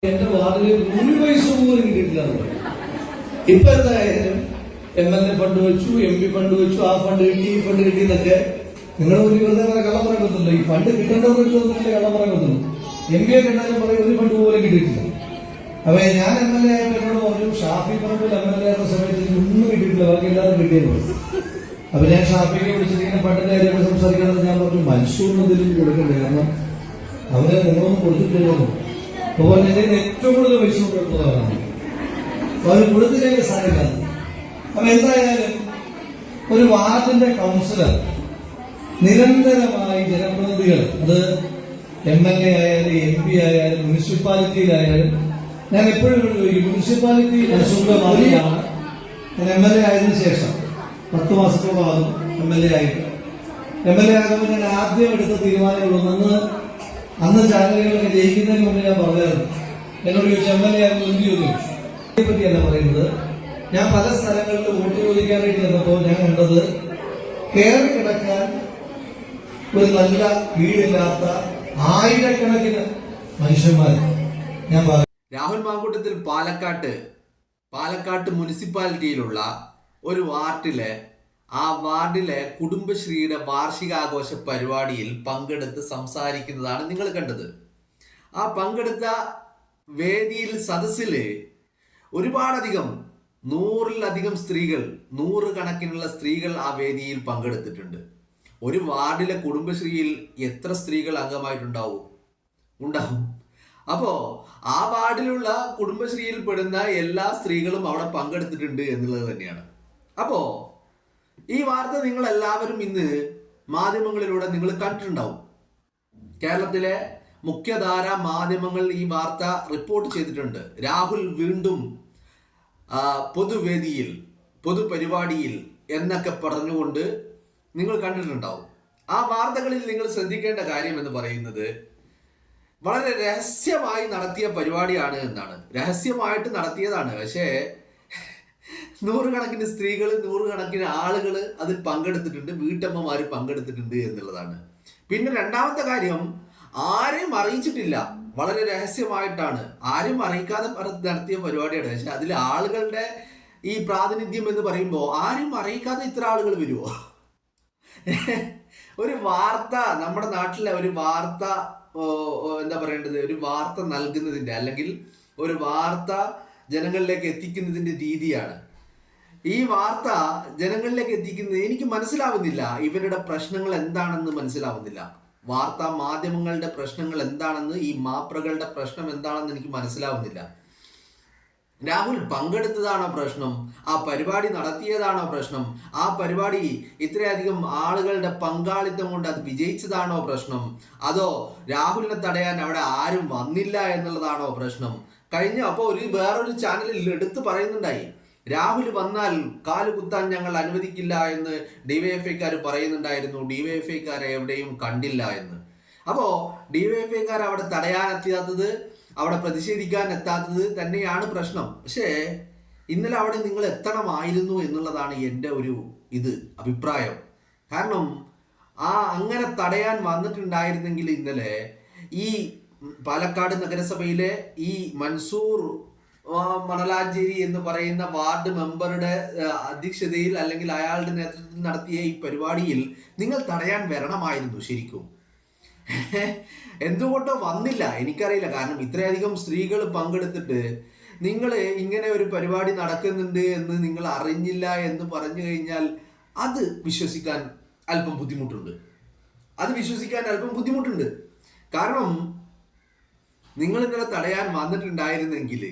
എന്റെ വാർഡിൽ 1 പൈസ പോലും കിട്ടിയിട്ടില്ല. ഇപ്പൊ എന്തായാലും MLA ഫണ്ട് വെച്ചു, MP ഫണ്ട് വെച്ചു, ആ ഫണ്ട് കിട്ടി, ഈ ഫണ്ട് കിട്ടി എന്നൊക്കെ നിങ്ങൾ വെറുതെ അങ്ങനെ കള്ളം പറയാൻ പറ്റില്ല. ഈ ഫണ്ട് കിട്ടേണ്ടവർക്ക് കള്ളം പറയാൻ പറ്റുന്നു. MP കിട്ടാനും പറയും ഒരു ഫണ്ട് പോലും കിട്ടിയിട്ടില്ല. അപ്പൊ ഞാൻ MLA ആയപ്പോൾ എന്നോട് പറഞ്ഞു, ഷാഫി പറമ്പിൽ MLA ആയിരുന്ന സമയത്ത് ഒന്നും കിട്ടിയിട്ടില്ല, ബാക്കി എല്ലാവരും കിട്ടിയെന്ന്. അപ്പൊ ഞാൻ ഷാഫിയെ വിളിച്ചിട്ട് ഇങ്ങനെ ഫണ്ടിന്റെ കാര്യമൊക്കെ സംസാരിക്കണമെന്ന് ഞാൻ പറഞ്ഞു, മൻസൂറിന് ഇതിലും കൊടുക്കണ്ടേ, കാരണം അവരെ നിങ്ങളൊന്നും കൊടുത്തിട്ടില്ലല്ലോ. അതുപോലെ ഏറ്റവും കൂടുതൽ പൈസ കൊടുക്കുന്നവരാണ്, അവർ കൊടുത്തില്ലെങ്കിൽ സാധിക്കാതെ. അപ്പൊ എന്തായാലും ഒരു വാർഡിന്റെ കൗൺസിലർ നിരന്തരമായി ജനപ്രതിനിധികൾ, അത് MLA ആയാലും MP ആയാലും മുനിസിപ്പാലിറ്റിയിലായാലും, ഞാൻ എപ്പോഴും ചോദിക്കും, മുനിസിപ്പാലിറ്റി സ്വന്തമായാണ്. ഞാൻ MLA ആയതിനു ശേഷം 10 മാസത്തോളം MLA ആയിട്ട്. MLA ആകുമ്പോൾ ഞാൻ ആദ്യം എടുത്ത തീരുമാനങ്ങളൊന്ന്, അന്ന് ചാനലുകളൊക്കെ ജയിക്കുന്നതിന് മുമ്പ് ഞാൻ പറഞ്ഞായിരുന്നു. എന്നോട് ചോദിച്ചു MLA ആകുമ്പോൾ എന്ത് ചോദിച്ചു. ഇതിനെപ്പറ്റിയല്ല പറയുന്നത്. ഞാൻ പല സ്ഥലങ്ങളിൽ വോട്ട് ചോദിക്കാനായിട്ട് ചെന്നപ്പോൾ ഞാൻ കണ്ടത് കയറി കിടക്കാൻ ഒരു നല്ല വീടില്ലാത്ത ആയിരക്കണക്കിന് മനുഷ്യന്മാർ. ഞാൻ രാഹുൽ മാങ്കൂട്ടത്തിൽ പാലക്കാട്ട് മുനിസിപ്പാലിറ്റിയിലുള്ള ഒരു വാർഡിലെ കുടുംബശ്രീയുടെ വാർഷികാഘോഷ പരിപാടിയിൽ പങ്കെടുത്ത് സംസാരിക്കുന്നതാണ് നിങ്ങൾ കണ്ടത്. ആ പങ്കെടുത്ത വേദിയിൽ സദസ്സില് ഒരുപാടധികം 100-ലധികം സ്ത്രീകൾ, 100 കണക്കിനുള്ള സ്ത്രീകൾ ആ വേദിയിൽ പങ്കെടുത്തിട്ടുണ്ട്. ഒരു വാർഡിലെ കുടുംബശ്രീയിൽ എത്ര സ്ത്രീകൾ അംഗമായിട്ടുണ്ടാവും? അപ്പോ ആ വാർഡിലുള്ള കുടുംബശ്രീയിൽ പെടുന്ന എല്ലാ സ്ത്രീകളും അവിടെ പങ്കെടുത്തിട്ടുണ്ട് എന്നുള്ളത് തന്നെയാണ്. അപ്പോ ഈ വാർത്ത നിങ്ങൾ എല്ലാവരും ഇന്ന് മാധ്യമങ്ങളിലൂടെ നിങ്ങൾ കണ്ടിട്ടുണ്ടാവും. കേരളത്തിലെ മുഖ്യധാര മാധ്യമങ്ങൾ ഈ വാർത്ത റിപ്പോർട്ട് ചെയ്തിട്ടുണ്ട്. രാഹുൽ വീണ്ടും പൊതുവേദിയിൽ, പൊതുപരിപാടിയിൽ എന്നൊക്കെ പറഞ്ഞുകൊണ്ട് നിങ്ങൾ കണ്ടിട്ടുണ്ടാവും. ആ വാർത്തകളിൽ നിങ്ങൾ ശ്രദ്ധിക്കേണ്ട കാര്യം എന്ന് പറയുന്നത് വളരെ രഹസ്യമായി നടത്തിയ പരിപാടിയാണ് എന്നാണ്. രഹസ്യമായിട്ട് നടത്തിയതാണ്. പക്ഷേ 100 കണക്കിന് സ്ത്രീകൾ, 100 കണക്കിന് ആളുകൾ അതിൽ പങ്കെടുത്തിട്ടുണ്ട്, വീട്ടമ്മമാര് പങ്കെടുത്തിട്ടുണ്ട് എന്നുള്ളതാണ്. പിന്നെ രണ്ടാമത്തെ കാര്യം, ആരെയും അറിയിച്ചിട്ടില്ല, വളരെ രഹസ്യമായിട്ടാണ്, ആരും അറിയിക്കാതെ നടത്തിയ പരിപാടിയാണ്. പക്ഷെ അതിൽ ആളുകളുടെ ഈ പ്രാതിനിധ്യം എന്ന് പറയുമ്പോൾ ആരും അറിയിക്കാതെ ഇത്ര ആളുകൾ വരുമോ? ഒരു വാർത്ത, നമ്മുടെ നാട്ടിലെ ഒരു വാർത്ത, എന്താ പറയേണ്ടത്, ഒരു വാർത്ത നൽകുന്നതിന്റെ അല്ലെങ്കിൽ ഒരു വാർത്ത ജനങ്ങളിലേക്ക് എത്തിക്കുന്നതിന്റെ രീതിയാണ്. ഈ വാർത്ത ജനങ്ങളിലേക്ക് എത്തിക്കുന്നത് എനിക്ക് മനസ്സിലാവുന്നില്ല. ഇവരുടെ പ്രശ്നങ്ങൾ എന്താണെന്ന് മനസ്സിലാവുന്നില്ല. വാർത്താ മാധ്യമങ്ങളുടെ പ്രശ്നങ്ങൾ എന്താണെന്ന്, ഈ മാപ്രകളുടെ പ്രശ്നം എന്താണെന്ന് എനിക്ക് മനസ്സിലാവുന്നില്ല. രാഹുൽ പങ്കെടുത്തതാണോ പ്രശ്നം? ആ പരിപാടി നടത്തിയതാണോ പ്രശ്നം? ആ പരിപാടി ഇത്രയധികം ആളുകളുടെ പങ്കാളിത്തം കൊണ്ട് അത് വിജയിച്ചതാണോ പ്രശ്നം? അതോ രാഹുലിനെ തടയാൻ അവിടെ ആരും വന്നില്ല എന്നുള്ളതാണോ പ്രശ്നം? അപ്പോൾ വേറൊരു ചാനലിൽ എടുത്തു പറയുന്നുണ്ടായി, രാഹുൽ വന്നാൽ കാലുകുത്താൻ ഞങ്ങൾ അനുവദിക്കില്ല എന്ന് ഡിവൈഎഫ്ഐക്കാർ പറയുന്നുണ്ടായിരുന്നു. ഡിവൈഎഫ്ഐക്കാരെ എവിടെയും കണ്ടില്ല എന്ന്. അപ്പോ ഡിവൈഎഫ്ഐക്കാർ അവിടെ തടയാനെത്താത്തത്, അവിടെ പ്രതിഷേധിക്കാൻ എത്താത്തത് തന്നെയാണ് പ്രശ്നം. പക്ഷേ ഇന്നലെ അവിടെ നിങ്ങൾ എത്തണമായിരുന്നു എന്നുള്ളതാണ് എൻ്റെ ഒരു അഭിപ്രായം. കാരണം അങ്ങനെ തടയാൻ വന്നിട്ടുണ്ടായിരുന്നെങ്കിൽ ഇന്നലെ ഈ പാലക്കാട് നഗരസഭയിലെ ഈ മൻസൂർ മണലാഞ്ചേരി എന്ന് പറയുന്ന വാർഡ് മെമ്പറുടെ അധ്യക്ഷതയിൽ അല്ലെങ്കിൽ അയാളുടെ നേതൃത്വത്തിൽ നടത്തിയ ഈ പരിപാടിയിൽ നിങ്ങൾ തടയാൻ വരണമായിരുന്നു ശരിക്കും. എന്തുകൊണ്ടോ വന്നില്ല എനിക്കറിയില്ല. കാരണം ഇത്രയധികം സ്ത്രീകൾ പങ്കെടുത്തിട്ട് നിങ്ങൾ ഇങ്ങനെ ഒരു പരിപാടി നടക്കുന്നുണ്ട് എന്ന് നിങ്ങൾ അറിഞ്ഞില്ല എന്ന് പറഞ്ഞു കഴിഞ്ഞാൽ അത് വിശ്വസിക്കാൻ അല്പം ബുദ്ധിമുട്ടുണ്ട്. കാരണം നിങ്ങൾ ഇന്നലെ തടയാൻ വന്നിട്ടുണ്ടായിരുന്നെങ്കിൽ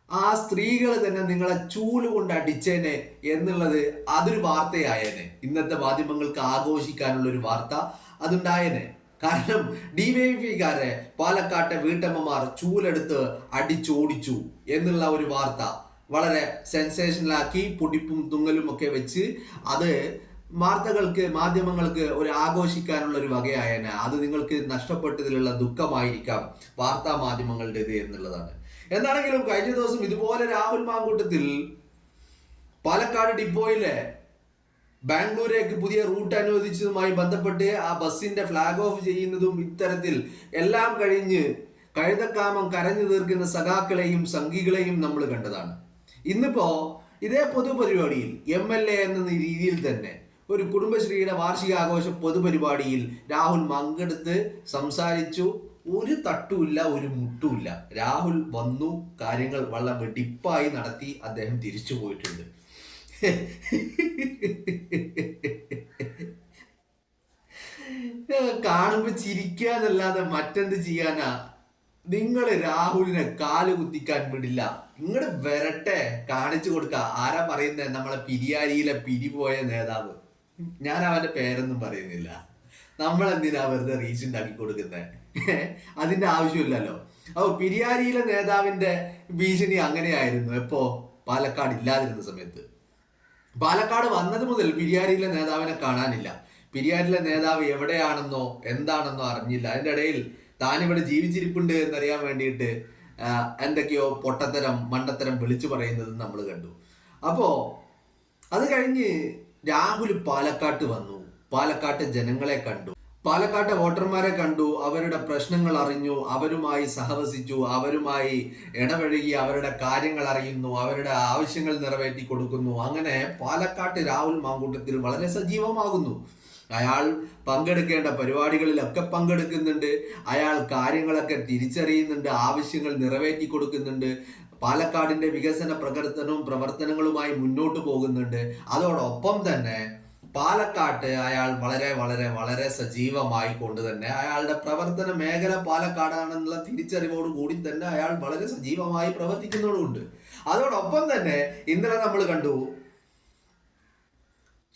ആ സ്ത്രീകൾ തന്നെ നിങ്ങളെ ചൂല് കൊണ്ട് അടിച്ചേനെ എന്നുള്ളത് അതൊരു വാർത്തയായേനെ. ഇന്നത്തെ മാധ്യമങ്ങൾക്ക് ആഘോഷിക്കാനുള്ള ഒരു വാർത്ത അതുണ്ടായേനെ. കാരണം ഡിവൈഎഫ്ഐക്കാരെ പാലക്കാട്ടെ വീട്ടമ്മമാർ ചൂലെടുത്ത് അടിച്ചോടിച്ചു എന്നുള്ള ഒരു വാർത്ത വളരെ സെൻസേഷനലാക്കി പൊടിപ്പും തുങ്ങലും ഒക്കെ വെച്ച് അത് മാധ്യമങ്ങൾക്ക് ഒരു ആഘോഷിക്കാനുള്ള ഒരു വകയായേനെ. അത് നിങ്ങൾക്ക് നഷ്ടപ്പെട്ടതിലുള്ള ദുഃഖമായിരിക്കാം വാർത്താ മാധ്യമങ്ങളുടേത് എന്നുള്ളതാണ്. എന്താണെങ്കിലും കഴിഞ്ഞ ദിവസം ഇതുപോലെ രാഹുൽ മാങ്കൂട്ടത്തിൽ പാലക്കാട് ഡിപ്പോയിലെ ബാംഗ്ലൂരേക്ക് പുതിയ റൂട്ട് അനുവദിച്ചതുമായി ബന്ധപ്പെട്ട് ആ ബസ്സിന്റെ ഫ്ലാഗ് ഓഫ് ചെയ്യുന്നതും ഇത്തരത്തിൽ എല്ലാം കഴിഞ്ഞ് കഴുതക്കാമം കരഞ്ഞു തീർക്കുന്ന സഖാക്കളെയും സംഘികളെയും നമ്മൾ കണ്ടതാണ്. ഇന്നിപ്പോ ഇതേ പൊതുപരിപാടിയിൽ MLA എന്ന രീതിയിൽ തന്നെ ഒരു കുടുംബശ്രീയുടെ വാർഷികാഘോഷ പൊതുപരിപാടിയിൽ രാഹുൽ പങ്കെടുത്ത് സംസാരിച്ചു. ഒരു തട്ടുമില്ല, ഒരു മുട്ടുമില്ല. രാഹുൽ വന്നു, കാര്യങ്ങൾ വളരെ വെടിപ്പായി നടത്തി, അദ്ദേഹം തിരിച്ചു പോയിട്ടുണ്ട്. കാണുമ്പോ ചിരിക്കുക എന്നല്ലാതെ മറ്റെന്ത് ചെയ്യാനാ? നിങ്ങൾ രാഹുലിനെ കാല് കുത്തിക്കാൻ വിടില്ല. ഇങ്ങോട്ട് വരട്ടെ, കാണിച്ചു കൊടുക്ക. ആരാ പറയുന്നത്? നമ്മളെ പിരിയാരിയിലെ പിരിപോയ നേതാവ്. ഞാൻ അവന്റെ പേരൊന്നും പറയുന്നില്ല. നമ്മളെന്തിനാ വെറുതെ റീച്ച് ഉണ്ടാക്കി കൊടുക്കുന്നത്? അതിന്റെ ആവശ്യമില്ലല്ലോ. അപ്പൊ പിരിയാരിയിലെ നേതാവിന്റെ ഭീഷണി അങ്ങനെയായിരുന്നു. എപ്പോ? പാലക്കാട് ഇല്ലാതിരുന്ന സമയത്ത്. പാലക്കാട് വന്നത് മുതൽ പിരിയാരിയിലെ നേതാവിനെ കാണാനില്ല. പിരിയാരിലെ നേതാവ് എവിടെയാണെന്നോ എന്താണെന്നോ അറിഞ്ഞില്ല. അതിന്റെ ഇടയിൽ താനിവിടെ ജീവിച്ചിരിപ്പുണ്ട് എന്നറിയാൻ വേണ്ടിയിട്ട് എന്തൊക്കെയോ പൊട്ടത്തരം മണ്ടത്തരം വിളിച്ചു പറയുന്നത് നമ്മൾ കണ്ടു. അപ്പോ അത് കഴിഞ്ഞ് രാഹുൽ പാലക്കാട്ട് വന്നു. പാലക്കാട്ട് ജനങ്ങളെ കണ്ടു, പാലക്കാട്ടെ വോട്ടർമാരെ കണ്ടു, അവരുടെ പ്രശ്നങ്ങൾ അറിഞ്ഞു, അവരുമായി സഹവസിച്ചു, അവരുമായി ഇടപഴകി, അവരുടെ കാര്യങ്ങൾ അറിയുന്നു, അവരുടെ ആവശ്യങ്ങൾ നിറവേറ്റി കൊടുക്കുന്നു. അങ്ങനെ പാലക്കാട്ട് രാഹുൽ മാങ്കൂട്ടത്തിൽ വളരെ സജീവമാകുന്നു. അയാൾ പങ്കെടുക്കേണ്ട പരിപാടികളിലൊക്കെ പങ്കെടുക്കുന്നുണ്ട്. അയാൾ കാര്യങ്ങളൊക്കെ തിരിച്ചറിയുന്നുണ്ട്, ആവശ്യങ്ങൾ നിറവേറ്റി കൊടുക്കുന്നുണ്ട്, പാലക്കാടിന്റെ വികസന പ്രവർത്തനങ്ങളുമായി മുന്നോട്ട് പോകുന്നുണ്ട്. അതോടൊപ്പം തന്നെ പാലക്കാട്ട് അയാൾ വളരെ വളരെ വളരെ സജീവമായി കൊണ്ട് തന്നെ അയാളുടെ പ്രവർത്തന മേഖല പാലക്കാടാണെന്നുള്ള തിരിച്ചറിവോട് കൂടി തന്നെ അയാൾ വളരെ സജീവമായി പ്രവർത്തിക്കുന്നതുകൊണ്ട്. അതോടൊപ്പം തന്നെ ഇന്നലെ നമ്മൾ കണ്ടു,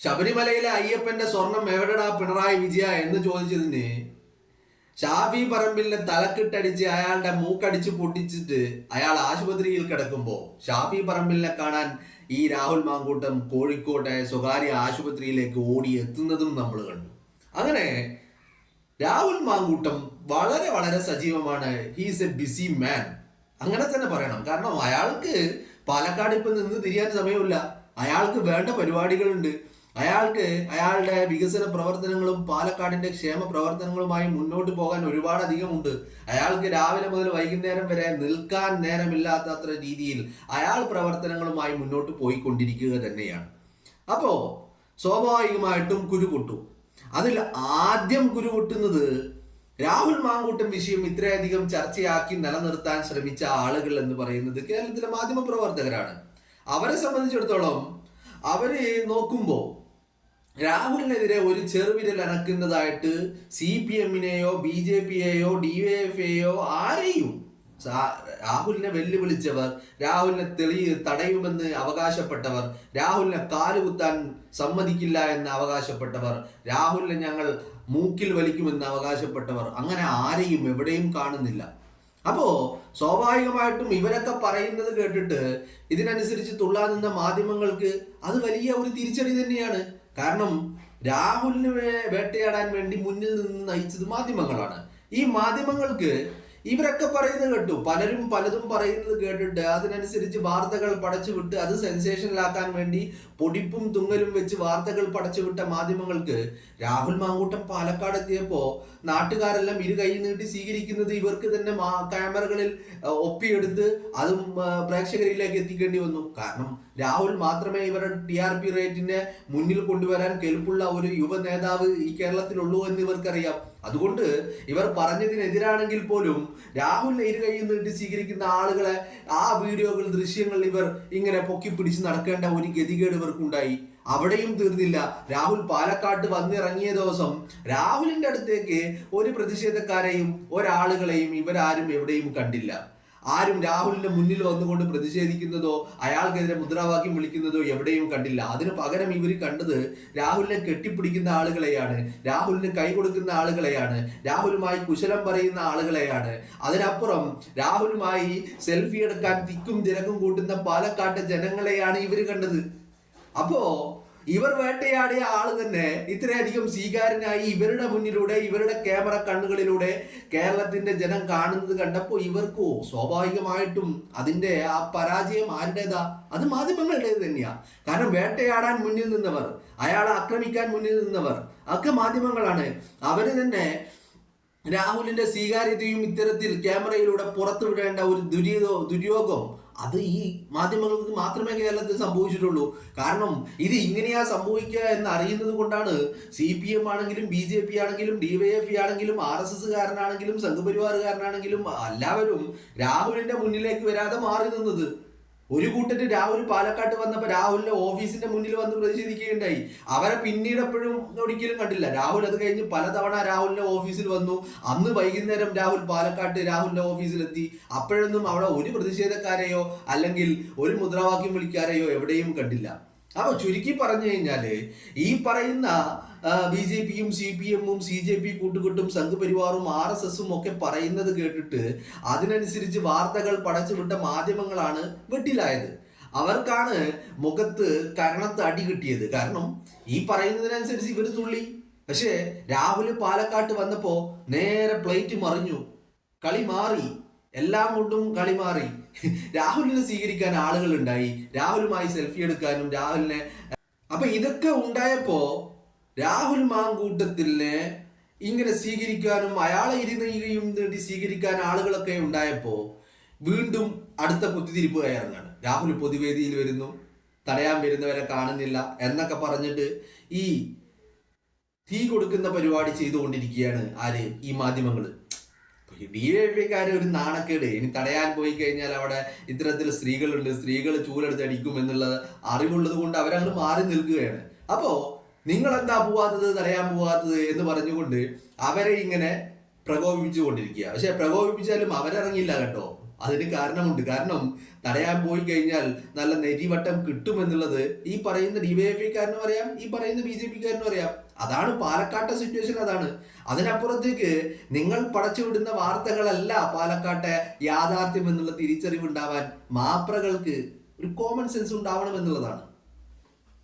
ശബരിമലയിലെ അയ്യപ്പന്റെ സ്വർണം എവിടെടാ പിണറായി വിജയ എന്ന് ചോദിച്ചതിന് ഷാഫി പറമ്പിലിനെ തലക്കിട്ടടിച്ച് അയാളുടെ മൂക്കടിച്ച് പൊട്ടിച്ചിട്ട് അയാൾ ആശുപത്രിയിൽ കിടക്കുമ്പോൾ ഷാഫി പറമ്പിലിനെ കാണാൻ ഈ രാഹുൽ മാങ്കൂട്ടം കോഴിക്കോട്ടെ സ്വകാര്യ ആശുപത്രിയിലേക്ക് ഓടി എത്തുന്നതും നമ്മൾ കണ്ടു. അങ്ങനെ രാഹുൽ മാങ്കൂട്ടം വളരെ വളരെ സജീവമാണ്. ഹീസ് എ ബിസി മാൻ, അങ്ങനെ തന്നെ പറയണം. കാരണം അയാൾക്ക് പാലക്കാട് ഇപ്പൊ നിന്ന് തിരിയാൻ സമയമില്ല. അയാൾക്ക് വേണ്ട പരിപാടികളുണ്ട്. അയാൾക്ക് അയാളുടെ വികസന പ്രവർത്തനങ്ങളും പാലക്കാടിന്റെ ക്ഷേമ പ്രവർത്തനങ്ങളുമായി മുന്നോട്ട് പോകാൻ ഒരുപാടധികമുണ്ട്. അയാൾക്ക് രാവിലെ മുതൽ വൈകുന്നേരം വരെ നിൽക്കാൻ നേരമില്ലാത്തത്ര രീതിയിൽ അയാൾ പ്രവർത്തനങ്ങളുമായി മുന്നോട്ട് പോയിക്കൊണ്ടിരിക്കുക തന്നെയാണ്. അപ്പോ സ്വാഭാവികമായിട്ടും കുരുപൊട്ടു. അതിൽ ആദ്യം കുരുപൊട്ടുന്നത് രാഹുൽ മാങ്കൂട്ടം വിഷയം ഇത്രയധികം ചർച്ചയാക്കി നിലനിർത്താൻ ശ്രമിച്ച ആളുകൾ എന്ന് പറയുന്നത് കേരളത്തിലെ മാധ്യമ പ്രവർത്തകരാണ്. അവരെ സംബന്ധിച്ചിടത്തോളം അവര് നോക്കുമ്പോ രാഹുലിനെതിരെ ഒരു ചെറുവിരൽ അനക്കുന്നതായിട്ട് CPM-നെയോ BJP-യെയോ DYF-യെയോ ആരെയും, രാഹുലിനെ വെല്ലുവിളിച്ചവർ, രാഹുലിനെ തടയുമെന്ന് അവകാശപ്പെട്ടവർ, രാഹുലിനെ കാലുകുത്താൻ സമ്മതിക്കില്ല എന്ന് അവകാശപ്പെട്ടവർ, രാഹുലിനെ ഞങ്ങൾ മൂക്കിൽ വലിക്കുമെന്ന് അവകാശപ്പെട്ടവർ, അങ്ങനെ ആരെയും എവിടെയും കാണുന്നില്ല. അപ്പോ സ്വാഭാവികമായിട്ടും ഇവരൊക്കെ പറയുന്നത് കേട്ടിട്ട് ഇതിനനുസരിച്ച് തുള്ളാൻ നിന്ന മാധ്യമങ്ങൾക്ക് അത് വലിയ ഒരു തിരിച്ചടി തന്നെയാണ്. കാരണം രാഹുലിനെ വേട്ടയാടാൻ വേണ്ടി മുന്നിൽ നിന്ന് നയിച്ചത് മാധ്യമങ്ങളാണ്. ഈ മാധ്യമങ്ങൾക്ക് ഇവരൊക്കെ പറയുന്നത് കേട്ടു, പലരും പലതും പറയുന്നത് കേട്ടിട്ട് അതിനനുസരിച്ച് വാർത്തകൾ പടച്ചുവിട്ട് അത് സെൻസേഷനിലാക്കാൻ വേണ്ടി പൊടിപ്പും തുങ്ങലും വെച്ച് വാർത്തകൾ പടച്ചുവിട്ട മാധ്യമങ്ങൾക്ക് രാഹുൽ മാങ്കൂട്ടം പാലക്കാട് എത്തിയപ്പോ നാട്ടുകാരെല്ലാം ഇരു കൈ നീട്ടി സ്വീകരിക്കുന്നത് ഇവർക്ക് തന്നെ ക്യാമറകളിൽ ഒപ്പിയെടുത്ത് അതും പ്രേക്ഷകരിലേക്ക് എത്തിക്കേണ്ടി വന്നു. കാരണം രാഹുൽ മാത്രമേ ഇവരുടെ TRP റേറ്റിനെ മുന്നിൽ കൊണ്ടുവരാൻ കെൽപ്പുള്ള ഒരു യുവ നേതാവ് ഈ കേരളത്തിലുള്ളൂ എന്ന് ഇവർക്കറിയാം. അതുകൊണ്ട് ഇവർ പറഞ്ഞതിനെതിരാണെങ്കിൽ പോലും രാഹുലിനെ ഇരു കൈ നീട്ടി സ്വീകരിക്കുന്ന ആളുകളെ ആ വീഡിയോകൾ ദൃശ്യങ്ങൾ ഇവർ ഇങ്ങനെ പൊക്കി പിടിച്ച് നടക്കേണ്ട ഒരു ഗതികേട് ഇവർക്കുണ്ടായി. അവിടെയും തീർന്നില്ല. രാഹുൽ പാലക്കാട്ട് വന്നിറങ്ങിയ ദിവസം രാഹുലിന്റെ അടുത്തേക്ക് ഒരു പ്രതിഷേധക്കാരെയും ഒരാളുകളെയും ഇവരാരും എവിടെയും കണ്ടില്ല. ആരും രാഹുലിന്റെ മുന്നിൽ വന്നുകൊണ്ട് പ്രതിഷേധിക്കുന്നതോ അയാൾക്കെതിരെ മുദ്രാവാക്യം വിളിക്കുന്നതോ എവിടെയും കണ്ടില്ല. അതിന് പകരം ഇവർ കണ്ടത് രാഹുലിനെ കെട്ടിപ്പിടിക്കുന്ന ആളുകളെയാണ്, രാഹുലിന് കൈ കൊടുക്കുന്ന ആളുകളെയാണ്, രാഹുലുമായി കുശലം പറയുന്ന ആളുകളെയാണ്. അതിനപ്പുറം രാഹുലുമായി സെൽഫി എടുക്കാൻ തിക്കും തിരക്കും കൂട്ടുന്ന പാലക്കാട്ടെ ജനങ്ങളെയാണ് ഇവർ കണ്ടത്. അപ്പോ ഇവർ വേട്ടയാടിയ ആള് തന്നെ ഇത്രയധികം സ്വീകാര്യനായി ഇവരുടെ മുന്നിലൂടെ ഇവരുടെ ക്യാമറ കണ്ണുകളിലൂടെ കേരളത്തിന്റെ ജനം കാണുന്നത് കണ്ടപ്പോൾ ഇവർക്കോ സ്വാഭാവികമായിട്ടും അതിന്റെ ആ പരാജയം ആരുടേതാ? അത് മാധ്യമങ്ങളുടേത് തന്നെയാ. കാരണം വേട്ടയാടാൻ മുന്നിൽ നിന്നവർ, അയാളെ ആക്രമിക്കാൻ മുന്നിൽ നിന്നവർ ഒക്കെ മാധ്യമങ്ങളാണ്. അവര് തന്നെ രാഹുലിന്റെ സ്വീകാര്യതയും ഇത്തരത്തിൽ ക്യാമറയിലൂടെ പുറത്തുവിടേണ്ട ഒരു ദുര്യോഗം അത് ഈ മാധ്യമങ്ങൾക്ക് മാത്രമേ കേരളത്തിൽ സംഭവിച്ചിട്ടുള്ളൂ. കാരണം ഇത് ഇങ്ങനെയാ സംഭവിക്കുക എന്ന് അറിയുന്നത് കൊണ്ടാണ് CPM ആണെങ്കിലും BJP ആണെങ്കിലും DYFI ആണെങ്കിലും RSS കാരനാണെങ്കിലും സംഘപരിവാറുകാരനാണെങ്കിലും എല്ലാവരും രാഹുലിന്റെ മുന്നിലേക്ക് വരാതെ മാറി നിന്നത്. ഒരു കൂട്ടര് രാഹുൽ പാലക്കാട്ട് വന്നപ്പോൾ രാഹുലിന്റെ ഓഫീസിന്റെ മുന്നിൽ വന്ന് പ്രതിഷേധിക്കുകയുണ്ടായി. അവരെ പിന്നീട് എപ്പോഴും ഒരിക്കലും കണ്ടില്ല. രാഹുൽ അത് കഴിഞ്ഞ് പലതവണ രാഹുലിന്റെ ഓഫീസിൽ വന്നു. അന്ന് വൈകുന്നേരം രാഹുൽ പാലക്കാട്ട് രാഹുലിന്റെ ഓഫീസിലെത്തി. അപ്പോഴൊന്നും അവിടെ ഒരു പ്രതിഷേധക്കാരെയോ അല്ലെങ്കിൽ ഒരു മുദ്രാവാക്യം വിളിക്കാരെയോ എവിടെയും കണ്ടില്ല. അപ്പൊ ചുരുക്കി പറഞ്ഞു കഴിഞ്ഞാല് ഈ പറയുന്ന BJPയും CPMഉം CJP കൂട്ടുകെട്ടും സംഘപരിവാറും RSSഉം ഒക്കെ പറയുന്നത് കേട്ടിട്ട് അതിനനുസരിച്ച് വാർത്തകൾ പടച്ചുവിട്ട മാധ്യമങ്ങളാണ് വെട്ടിലായത്. അവർക്കാണ് മുഖത്ത് കരണത്ത് അടി കിട്ടിയത്. കാരണം ഈ പറയുന്നതിനനുസരിച്ച് ഇവര് തുള്ളി. പക്ഷേ രാഹുൽ പാലക്കാട്ട് വന്നപ്പോ നേരെ പ്ലേറ്റ് മറിഞ്ഞു, കളി മാറി, എല്ലാം കൊണ്ടും കളി മാറി. രാഹുലിനെ സ്വീകരിക്കാൻ ആളുകൾ ഉണ്ടായി, രാഹുലുമായി സെൽഫി എടുക്കാനും രാഹുലിനെ. അപ്പൊ ഇതൊക്കെ ഉണ്ടായപ്പോ രാഹുൽ മാങ്കൂട്ടത്തിനെ ഇങ്ങനെ സ്വീകരിക്കാനും അയാളെ ഇരുന്നയും നേടി സ്വീകരിക്കാൻ ആളുകളൊക്കെ ഉണ്ടായപ്പോ വീണ്ടും അടുത്ത കുത്തിത്തിരിപ്പ് കയറുകയാണ്. രാഹുൽ പൊതുവേദിയിൽ വരുന്നു, തടയാൻ വരുന്നവരെ കാണുന്നില്ല എന്നൊക്കെ പറഞ്ഞിട്ട് ഈ തീ കൊടുക്കുന്ന പരിപാടി ചെയ്തുകൊണ്ടിരിക്കുകയാണ് ആര്? ഈ മാധ്യമങ്ങള്. DYFIക്കാര് ഒരു നാണക്കേട്. ഇനി തടയാൻ പോയി കഴിഞ്ഞാൽ അവിടെ ഇത്തരത്തിൽ സ്ത്രീകളുണ്ട്, സ്ത്രീകൾ ചൂലെടുത്ത് അടിക്കും എന്നുള്ള അറിവുള്ളത് കൊണ്ട് അവരങ്ങ് മാറി നിൽക്കുകയാണ്. അപ്പോ നിങ്ങൾ എന്താ പോവാത്തത്, തടയാൻ പോവാത്തത് എന്ന് പറഞ്ഞുകൊണ്ട് അവരെ ഇങ്ങനെ പ്രകോപിപ്പിച്ചു കൊണ്ടിരിക്കുക. പക്ഷെ പ്രകോപിപ്പിച്ചാലും അവരിറങ്ങിയില്ല കേട്ടോ. അതിന് കാരണമുണ്ട്. കാരണം തടയാൻ പോയി കഴിഞ്ഞാൽ നല്ല നെരിവട്ടം കിട്ടുമെന്നുള്ളത് ഈ പറയുന്ന DYFIക്കാരനും അറിയാം, ഈ പറയുന്ന BJPക്കാരനും അറിയാം. അതാണ് പാലക്കാട്ടെ സിറ്റുവേഷൻ. അതാണ്. അതിനപ്പുറത്തേക്ക് നിങ്ങൾ പടച്ചുവിടുന്ന വാർത്തകളല്ല പാലക്കാട്ടെ യാഥാർത്ഥ്യം എന്നുള്ള തിരിച്ചറിവുണ്ടാവാൻ മാപ്രകൾക്ക് ഒരു കോമൺ സെൻസ് ഉണ്ടാവണം എന്നുള്ളതാണ്.